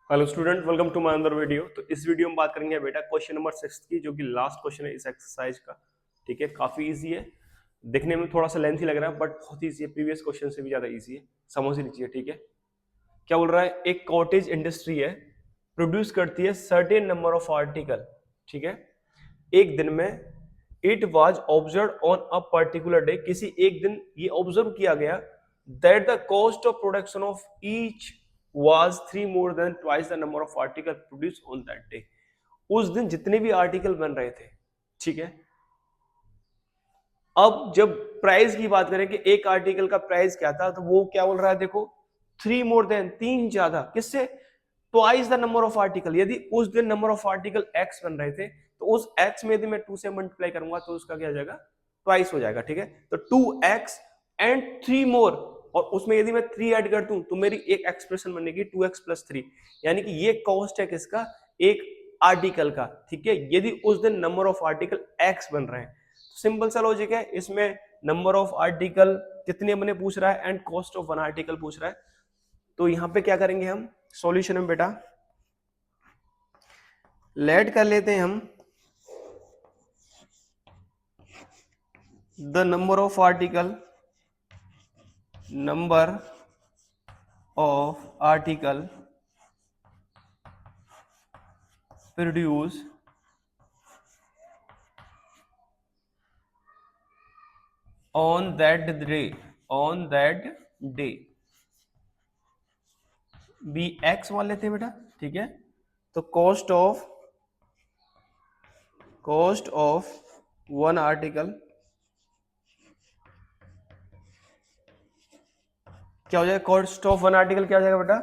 Hello student, welcome to my another video. तो इस video में बात करेंगे बेटा क्वेश्चन नंबर 6 की, जो कि लास्ट क्वेश्चन है इस एक्सरसाइज का। ठीक है, काफी इजी है, दिखने में थोड़ा सा लेंथी लग रहा है बट बहुत इजी है, प्रीवियस क्वेश्चन से भी ज्यादा इजी है, समझ लीजिए। ठीक है, क्या बोल रहा है, एक कॉटेज इंडस्ट्री है, प्रोड्यूस करती है सर्टेन नंबर ऑफ आर्टिकल। ठीक है, एक दिन में it was observe on a particular day, किसी एक दिन ये ऑब्जर्व किया गया that the cost of production of each was 3 more than twice the number of article produced on that day। उस दिन जितने भी आर्टिकल बन रहे थे, ठीक है, अब जब प्राइस की बात करें कि एक आर्टिकल का प्राइस क्या था, तो वो क्या बोल रहा है, देखो 3 मोर देन, 3 ज्यादा, किससे, twice the number of article. यदि उस दिन नंबर ऑफ आर्टिकल एक्स बन रहे थे तो उस एक्स में यदि मैं 2 से मल्टीप्लाई करूंगा तो उसका क्या हो जाएगा, ट्वाइस हो जाएगा। ठीक है, तो 2x एंड 3 मोर, और उसमें यदि मैं 3 ऐड कर दूं तो मेरी एक एक्सप्रेशन बनेगी 2x प्लस 3, यानी कि ये कॉस्ट है किसका, एक आर्टिकल का। ठीक है, यदि उस दिन नंबर ऑफ आर्टिकल x बन रहे हैं, तो सिंपल सा लॉजिक है, इसमें नंबर ऑफ आर्टिकल कितने बने पूछ रहा है and cost of one article पूछ रहा है। तो यहां पे क्या करेंगे हम सॉल्यूशन में बेटा, लेट कर लेते हैं हम the number of article, number of article produce on that day, on that day, be x मान लेते हैं बेटा। ठीक है, तो कॉस्ट ऑफ वन आर्टिकल क्या हो जाएगा, कॉस्ट ऑफ वन आर्टिकल क्या हो जाएगा बेटा,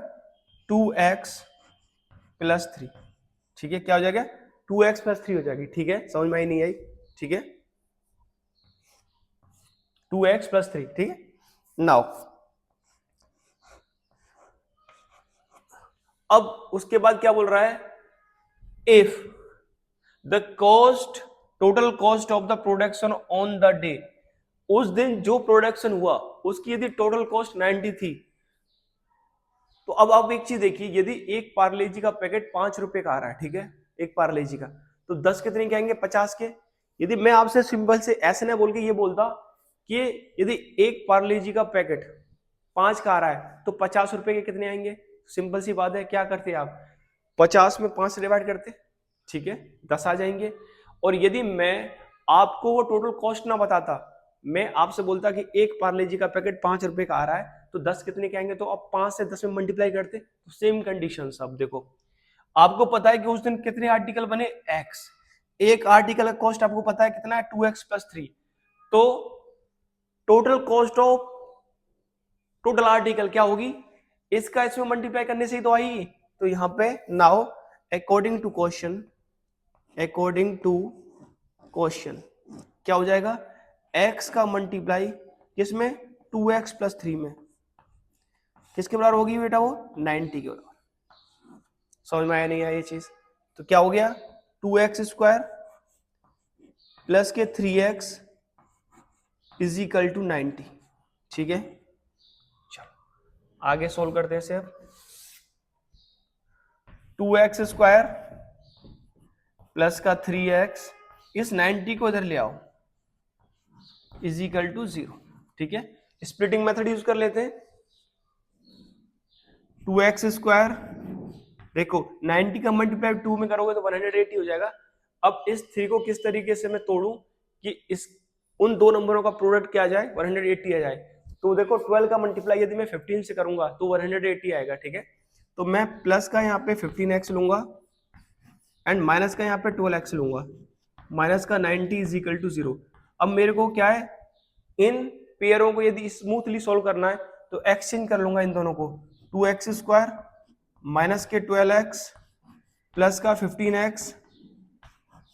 2x प्लस 3। ठीक है, क्या हो जाएगा, 2x प्लस 3 हो जाएगी। ठीक है, समझ में आई नहीं आई, ठीक है, 2x प्लस 3। ठीक है, नाउ अब उसके बाद क्या बोल रहा है, if the cost, total cost of the production on the day, उस दिन जो प्रोडक्शन हुआ उसकी यदि टोटल कॉस्ट 90 थी, तो अब आप एक चीज देखिए, यदि एक पार्ले जी का पैकेट 5 रुपए का आ रहा है, ठीक है, एक पार्ले जी का, तो 10 कितने के आएंगे, 50 के। यदि मैं आपसे सिंपल से ऐसे ना बोल के ये बोलता कि यदि एक पार्ले जी का पैकेट 5 का आ रहा है तो 50 रुपए के कितने आएंगे, सिंपल सी बात है, क्या करते आप, 50 में 5 से डिवाइड करते, ठीक है, 10 आ जाएंगे। और यदि मैं आपको वो टोटल कॉस्ट ना बताता, मैं आपसे बोलता कि एक पार्ले जी का पैकेट 5 रुपए का आ रहा है तो 10 कितने के आएंगे, तो अब 5 से 10 में मल्टीप्लाई करते, तो सेम कंडीशन। अब देखो, आपको पता है कि उस दिन कितने आर्टिकल बने, एक्स, एक आर्टिकल का कॉस्ट आपको पता है कितना है, 2x प्लस 3। तो total cost of total article क्या होगी, इसका इसमें मल्टीप्लाई करने से ही तो आई। तो यहां पे now according to question, according to question क्या हो जाएगा, x का मल्टीप्लाई किसमें, 2x प्लस 3 में, किसके बराबर होगी बेटा, वो 90 के बराबर। समझ में आया नहीं आया ये चीज, तो क्या हो गया, 2x स्क्वायर प्लस के 3x इज इक्वल टू 90। ठीक है, चलो आगे सोल्व करते हैं इसे। अब 2x स्क्वायर प्लस का 3x, इस 90 को इधर ले आओ, इज इक्वल टू 0। ठीक है, स्प्लिटिंग मेथड यूज कर लेते हैं, 2x स्क्वायर, देखो 90 का मल्टीप्लाई 2 में करोगे तो 180 हो जाएगा। अब इस 3 को किस तरीके से मैं तोड़ूं कि इस उन दो नंबरों का प्रोडक्ट क्या आ जाए, 180 आ जाए। तो देखो 12 का मल्टीप्लाई यदि मैं 15 से करूंगा तो 180 आएगा। ठीक है, तो मैं प्लस का यहाँ पे 15x लूंगा एंड माइनस का यहाँ पे 12x लूंगा, माइनस का 90 इज इक्वल टू 0। अब मेरे को क्या है, इन पेयरों को यदि स्मूथली सोल्व करना है तो एक्सचेंज कर लूंगा इन दोनों को, 2x स्क्वायर माइनस के 12x प्लस का 15x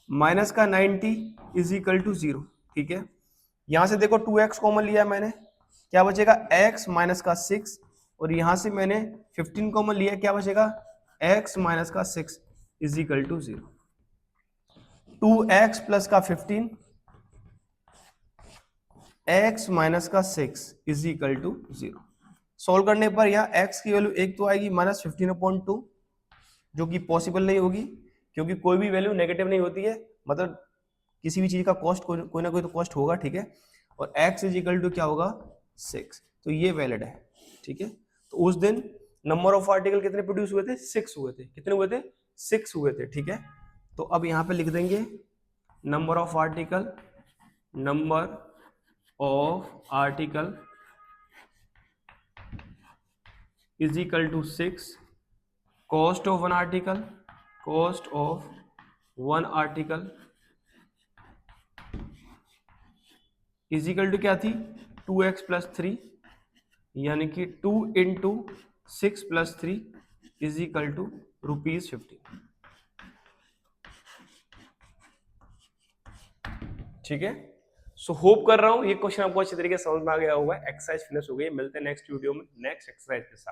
माइनस का 90 इज इक्वल टू 0। ठीक है, यहां से देखो 2x कॉमन लिया मैंने, क्या बचेगा, x माइनस का 6, और यहां से मैंने 15 कॉमन लिया, क्या बचेगा, x माइनस का 6 is equal to 0। 2x plus का 15 x माइनस का 6 इज इक्वल टू 0। सोल्व करने पर यहाँ x की वैल्यू 1 तो आएगी, माइनस 15/2 जो कि पॉसिबल नहीं होगी, क्योंकि कोई भी वैल्यू नेगेटिव नहीं होती है, मतलब किसी भी चीज का कॉस्ट कोई ना कोई तो कॉस्ट होगा, ठीक है। और x इज इक्वल टू क्या होगा 6, तो ये वैलिड है, ठीक है। तो उस दिन नंबर ऑफ आर्टिकल कितने प्रोड्यूस हुए थे, 6 हुए थे। कितने हुए थे, 6 हुए थे, ठीक है। तो अब यहाँ पे लिख देंगे number of article, number of article is equal to 6, cost of one article, cost of one article is equal to क्या थी 2x प्लस 3, यानी कि 2 into 6 plus 3 is equal to ₹15। ठीक है। सो होप कर रहा हूं ये क्वेश्चन आपको अच्छे तरीके से समझ में आ गया होगा। एक्सरसाइज फिनिश हो गई, मिलते हैं नेक्स्ट वीडियो में नेक्स्ट एक्सरसाइज के साथ।